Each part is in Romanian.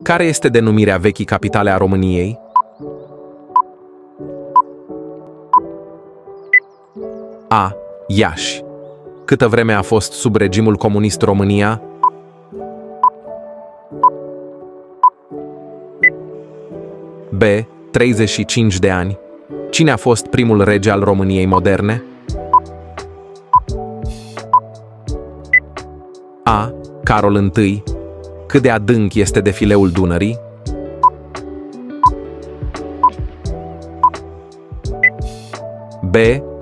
Care este denumirea vechii capitale a României? A. Iași. Câtă vreme a fost sub regimul comunist România? B. 35 de ani. Cine a fost primul rege al României moderne? A. Carol I. Cât de adânc este defileul Dunării? B.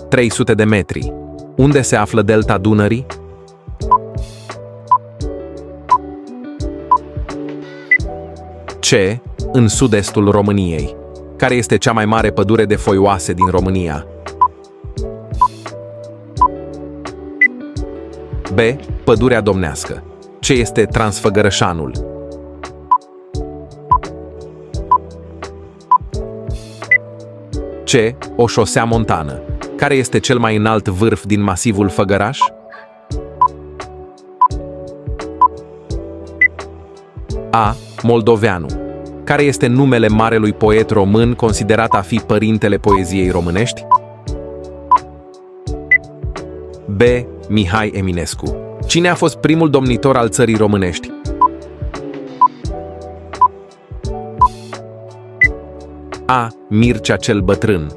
300 de metri. Unde se află delta Dunării? C. În sud-estul României. Care este cea mai mare pădure de foi oase din România? B. Pădurea Domnească. Ce este Transfăgărășanul? C. O șosea montană. Care este cel mai înalt vârf din masivul Făgăraș? A. Moldoveanu. Care este numele marelui poet român considerat a fi părintele poeziei românești? B. Mihai Eminescu. Cine a fost primul domnitor al țării românești? A. Mircea cel Bătrân.